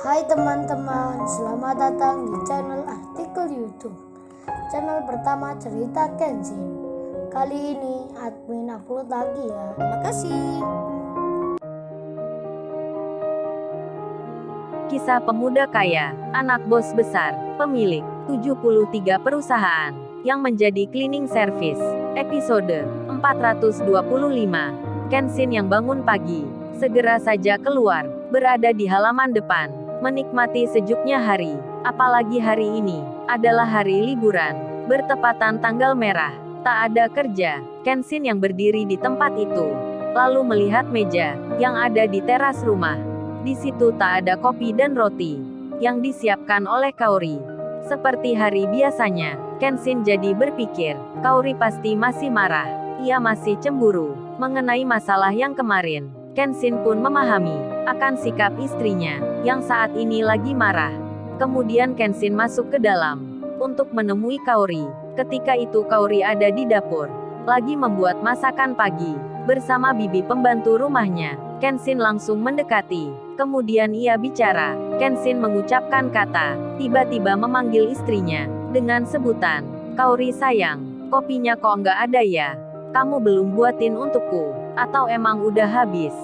Hai teman-teman, selamat datang di channel artikel YouTube. Channel pertama cerita Kenshin. Kali ini admin upload lagi ya. Terima kasih. Kisah pemuda kaya, anak bos besar, pemilik 73 perusahaan, yang menjadi cleaning service. Episode 425. Kenshin yang bangun pagi, segera saja keluar, berada di halaman depan, menikmati sejuknya hari. Apalagi hari ini adalah hari liburan, bertepatan tanggal merah, tak ada kerja. Kenshin yang berdiri di tempat itu, lalu melihat meja yang ada di teras rumah. Di situ tak ada kopi dan roti yang disiapkan oleh Kaori. Seperti hari biasanya, Kenshin jadi berpikir, Kaori pasti masih marah. Ia masih cemburu mengenai masalah yang kemarin. Kenshin pun memahami akan sikap istrinya yang saat ini lagi marah. Kemudian Kenshin masuk ke dalam untuk menemui Kaori. Ketika itu Kaori ada di dapur, lagi membuat masakan pagi bersama bibi pembantu rumahnya. Kenshin langsung mendekati. Kemudian ia bicara. Kenshin mengucapkan kata, tiba-tiba memanggil istrinya dengan sebutan, Kaori sayang, kopinya kok nggak ada ya? Kamu belum buatin untukku? Atau emang udah habis?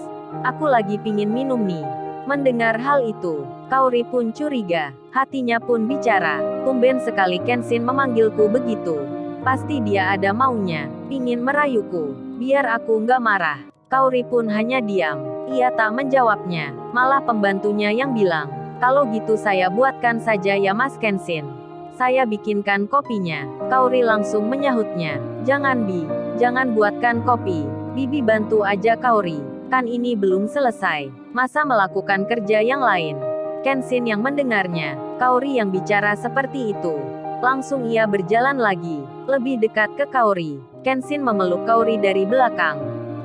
Aku lagi pingin minum nih. Mendengar hal itu, Kaori pun curiga. Hatinya pun bicara, tumben sekali Kenshin memanggilku begitu. Pasti dia ada maunya, pingin merayuku, biar aku nggak marah. Kaori pun hanya diam. Ia tak menjawabnya. Malah pembantunya yang bilang, kalau gitu saya buatkan saja ya Mas Kenshin. Saya bikinkan kopinya. Kaori langsung menyahutnya. Jangan Bi, jangan buatkan kopi. Bibi bantu aja Kaori. Kan ini belum selesai. Masa melakukan kerja yang lain? Kenshin yang mendengarnya. Kaori yang bicara seperti itu. Langsung ia berjalan lagi. Lebih dekat ke Kaori. Kenshin memeluk Kaori dari belakang.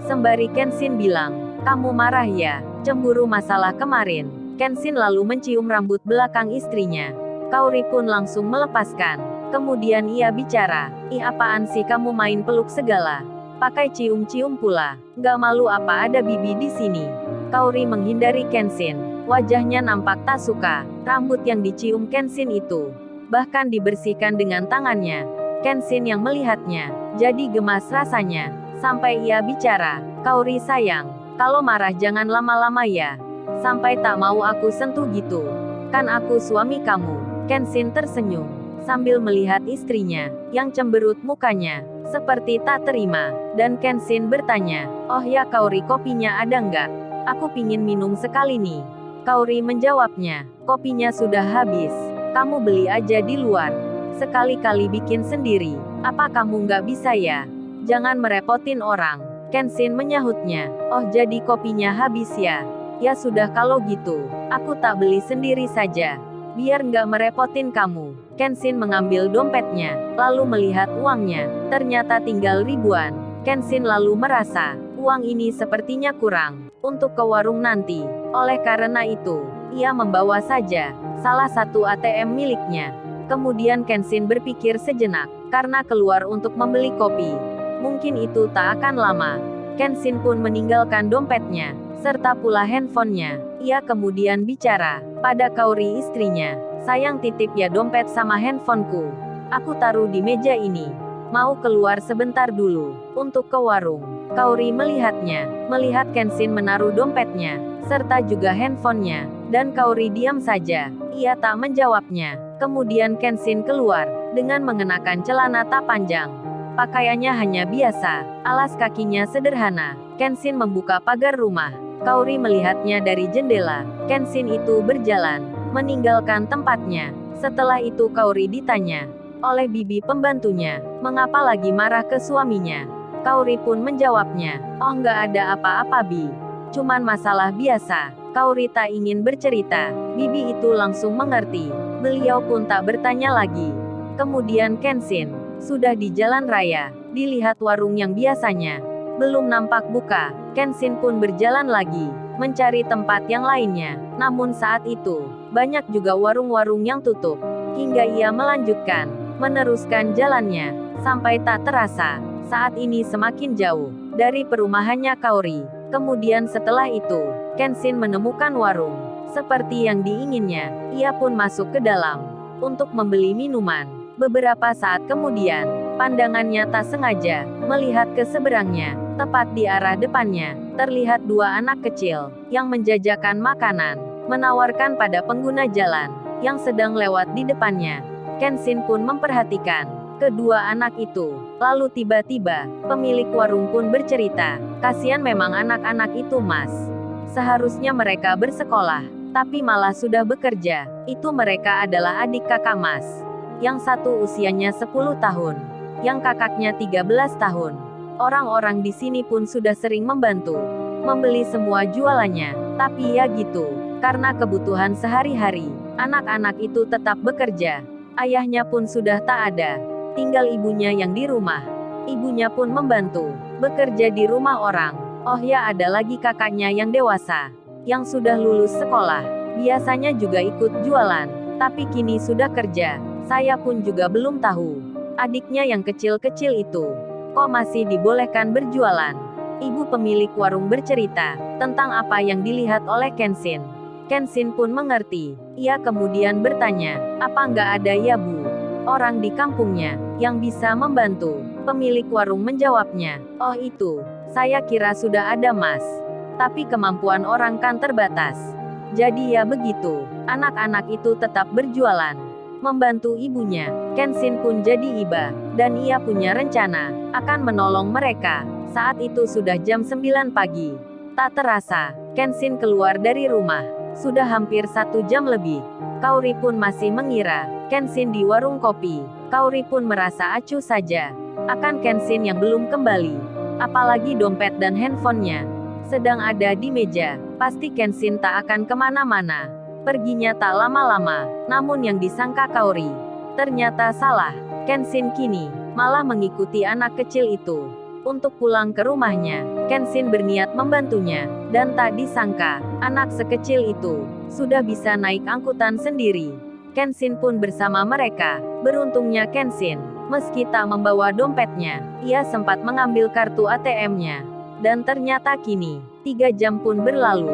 Sembari Kenshin bilang, kamu marah ya? Cemburu masalah kemarin. Kenshin lalu mencium rambut belakang istrinya. Kaori pun langsung melepaskan. Kemudian ia bicara, ih apaan sih kamu main peluk segala? Pakai cium-cium pula. Gak malu apa ada bibi di sini? Kaori menghindari Kenshin. Wajahnya nampak tak suka. Rambut yang dicium Kenshin itu bahkan dibersihkan dengan tangannya. Kenshin yang melihatnya jadi gemas rasanya. Sampai ia bicara, Kaori sayang, kalau marah jangan lama-lama ya. Sampai tak mau aku sentuh gitu. Kan aku suami kamu. Kenshin tersenyum sambil melihat istrinya yang cemberut mukanya seperti tak terima. Dan Kenshin bertanya, oh ya Kaori kopinya ada nggak? Aku pingin minum sekali nih. Kaori menjawabnya, kopinya sudah habis. Kamu beli aja di luar. Sekali-kali bikin sendiri. Apa kamu nggak bisa ya? Jangan merepotin orang. Kenshin menyahutnya, oh jadi kopinya habis ya? Ya sudah kalau gitu, aku tak beli sendiri saja. Biar nggak merepotin kamu. Kenshin mengambil dompetnya, lalu melihat uangnya. Ternyata tinggal ribuan. Kenshin lalu merasa, uang ini sepertinya kurang untuk ke warung nanti. Oleh karena itu, ia membawa saja salah satu ATM miliknya. Kemudian Kenshin berpikir sejenak, karena keluar untuk membeli kopi. Mungkin itu tak akan lama. Kenshin pun meninggalkan dompetnya, serta pula handphonenya. Ia kemudian bicara pada Kaori istrinya, sayang titip ya dompet sama handphoneku. Aku taruh di meja ini. Mau keluar sebentar dulu, untuk ke warung. Kaori melihatnya, melihat Kenshin menaruh dompetnya, serta juga handphonenya, dan Kaori diam saja. Ia tak menjawabnya. Kemudian Kenshin keluar, dengan mengenakan celana tak panjang. Pakaiannya hanya biasa, alas kakinya sederhana. Kenshin membuka pagar rumah. Kaori melihatnya dari jendela. Kenshin itu berjalan, meninggalkan tempatnya. Setelah itu Kaori ditanya oleh bibi pembantunya, mengapa lagi marah ke suaminya. Kaori pun menjawabnya, oh nggak ada apa-apa Bi. Cuman masalah biasa. Kaori tak ingin bercerita. Bibi itu langsung mengerti. Beliau pun tak bertanya lagi. Kemudian Kenshin sudah di jalan raya, dilihat warung yang biasanya belum nampak buka. Kenshin pun berjalan lagi, mencari tempat yang lainnya. Namun saat itu, banyak juga warung-warung yang tutup. Hingga ia meneruskan jalannya, sampai tak terasa, saat ini semakin jauh dari perumahannya Kaori. Kemudian setelah itu, Kenshin menemukan warung Seperti yang diinginnya, ia pun masuk ke dalam untuk membeli minuman. Beberapa saat kemudian, pandangannya tak sengaja melihat ke seberangnya, tepat di arah depannya, terlihat dua anak kecil yang menjajakan makanan, menawarkan pada pengguna jalan yang sedang lewat di depannya. Kenshin pun memperhatikan kedua anak itu. Lalu tiba-tiba, pemilik warung pun bercerita, "Kasihan memang anak-anak itu, Mas. Seharusnya mereka bersekolah, tapi malah sudah bekerja." Itu mereka adalah adik kakak Mas. Yang satu usianya 10 tahun, yang kakaknya 13 tahun. Orang-orang di sini pun sudah sering membantu membeli semua jualannya, tapi ya gitu, karena kebutuhan sehari-hari, anak-anak itu tetap bekerja. Ayahnya pun sudah tak ada. Tinggal ibunya yang di rumah. Ibunya pun membantu bekerja di rumah orang. Oh ya, ada lagi kakaknya yang dewasa, yang sudah lulus sekolah. Biasanya juga ikut jualan, tapi kini sudah kerja. Saya pun juga belum tahu. Adiknya yang kecil-kecil itu, kok masih dibolehkan berjualan? Ibu pemilik warung bercerita tentang apa yang dilihat oleh Kenshin. Kenshin pun mengerti. Ia kemudian bertanya, "Apa nggak ada ya, Bu? Orang di kampungnya yang bisa membantu?" Pemilik warung menjawabnya, "Oh itu, saya kira sudah ada, Mas. Tapi kemampuan orang kan terbatas. Jadi ya begitu, anak-anak itu tetap berjualan, membantu ibunya." Kenshin pun jadi iba, dan ia punya rencana akan menolong mereka. Saat itu sudah jam 9 pagi. Tak terasa, Kenshin keluar dari rumah. Sudah hampir 1 jam lebih. Kaori pun masih mengira Kenshin di warung kopi. Kaori pun merasa acuh saja akan Kenshin yang belum kembali. Apalagi dompet dan handphonenya sedang ada di meja. Pasti Kenshin tak akan kemana-mana. Perginya tak lama-lama. Namun yang disangka Kaori ternyata salah. Kenshin kini malah mengikuti anak kecil itu untuk pulang ke rumahnya. Kenshin berniat membantunya, dan tak disangka, anak sekecil itu sudah bisa naik angkutan sendiri. Kenshin pun bersama mereka. Beruntungnya Kenshin, meski tak membawa dompetnya, ia sempat mengambil kartu ATM-nya. Dan ternyata kini, 3 jam pun berlalu.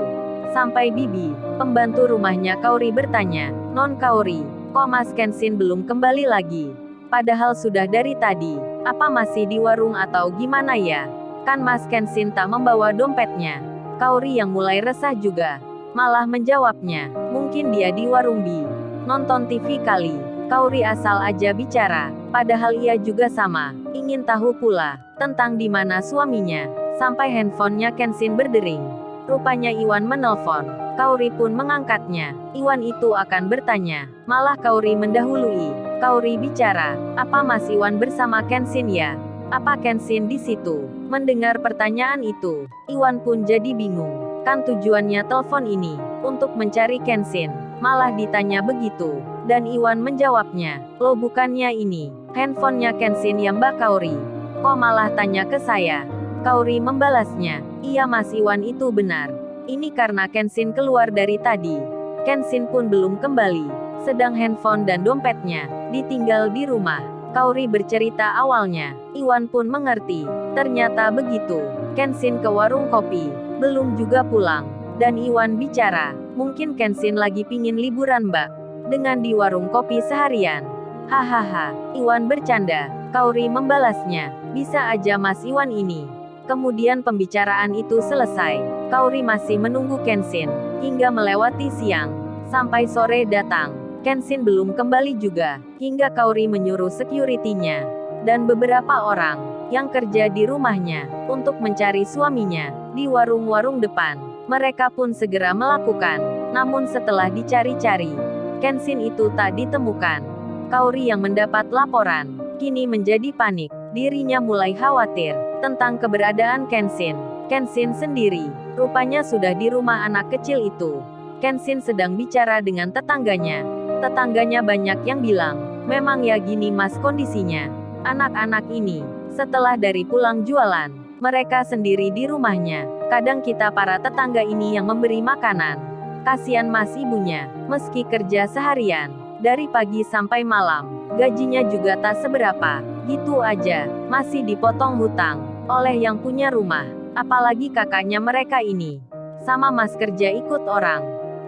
Sampai Bibi, pembantu rumahnya Kaori bertanya, "Non Kaori, kok Mas Kenshin belum kembali lagi? Padahal sudah dari tadi. Apa masih di warung atau gimana ya? Kan Mas Kenshin tak membawa dompetnya?" Kaori yang mulai resah juga malah menjawabnya, "Mungkin dia di warung Bi. Nonton TV kali." Kaori asal aja bicara, padahal ia juga sama ingin tahu pula tentang di mana suaminya. Sampai handphonenya Kenshin berdering. Rupanya Iwan menelpon. Kaori pun mengangkatnya. Iwan itu akan bertanya, malah Kaori mendahului. Kaori bicara, "Apa Mas Iwan bersama Kenshin ya? Apa Kenshin di situ?" Mendengar pertanyaan itu, Iwan pun jadi bingung. Kan tujuannya telepon ini untuk mencari Kenshin, malah ditanya begitu. Dan Iwan menjawabnya, "Loh bukannya ini handphonenya Kenshin ya Mbak Kaori? Kok malah tanya ke saya?" Kaori membalasnya, "Iya Mas Iwan itu benar. Ini karena Kenshin keluar dari tadi. Kenshin pun belum kembali. Sedang handphone dan dompetnya ditinggal di rumah." Kaori bercerita awalnya. Iwan pun mengerti. Ternyata begitu. Kenshin ke warung kopi, belum juga pulang. Dan Iwan bicara, "Mungkin Kenshin lagi pingin liburan Mbak, dengan di warung kopi seharian." "Hahaha," Iwan bercanda. Kaori membalasnya, "Bisa aja Mas Iwan ini." Kemudian pembicaraan itu selesai. Kaori masih menunggu Kenshin hingga melewati siang. Sampai sore datang. Kenshin belum kembali juga. Hingga Kaori menyuruh security-nya dan beberapa orang yang kerja di rumahnya untuk mencari suaminya di warung-warung depan. Mereka pun segera melakukan. Namun setelah dicari-cari, Kenshin itu tak ditemukan. Kaori yang mendapat laporan kini menjadi panik. Dirinya mulai khawatir tentang keberadaan Kenshin. Kenshin sendiri rupanya sudah di rumah anak kecil itu. Kenshin sedang bicara dengan tetangganya. Tetangganya banyak yang bilang, "Memang ya gini Mas kondisinya. Anak-anak ini, setelah dari pulang jualan, mereka sendiri di rumahnya. Kadang kita para tetangga ini yang memberi makanan. Kasihan Mas ibunya, meski kerja seharian, dari pagi sampai malam, gajinya juga tak seberapa. Gitu aja, masih dipotong hutang oleh yang punya rumah. Apalagi kakaknya mereka ini. Sama Mas kerja ikut orang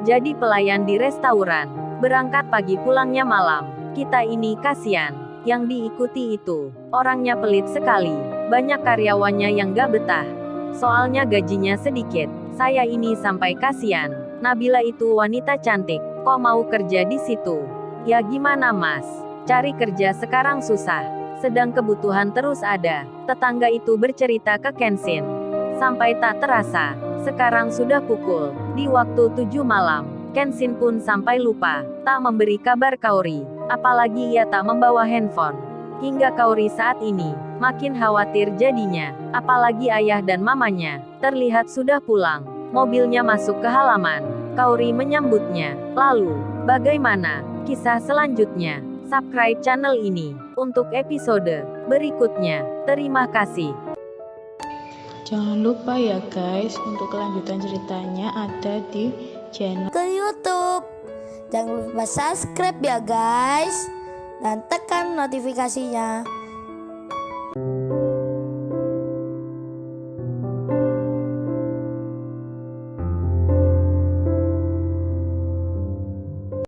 Jadi pelayan di restoran. Berangkat pagi pulangnya malam. Kita ini kasihan. Yang diikuti itu, orangnya pelit sekali. Banyak karyawannya yang gak betah. Soalnya gajinya sedikit. Saya ini sampai kasihan. Nabila itu wanita cantik. Kok mau kerja di situ? Ya gimana mas? Cari kerja sekarang susah. Sedang kebutuhan terus ada. Tetangga itu bercerita ke Kenshin. Sampai tak terasa, sekarang sudah pukul di waktu 7 malam. Kenshin pun sampai lupa, tak memberi kabar Kaori. Apalagi ia tak membawa handphone. Hingga Kaori saat ini, makin khawatir jadinya. Apalagi ayah dan mamanya, terlihat sudah pulang. Mobilnya masuk ke halaman. Kaori menyambutnya. Lalu, bagaimana kisah selanjutnya? Subscribe channel ini untuk episode berikutnya. Terima kasih. Jangan lupa ya guys, untuk kelanjutan ceritanya ada di channel Ke YouTube. Jangan lupa subscribe ya guys. Dan tekan notifikasinya.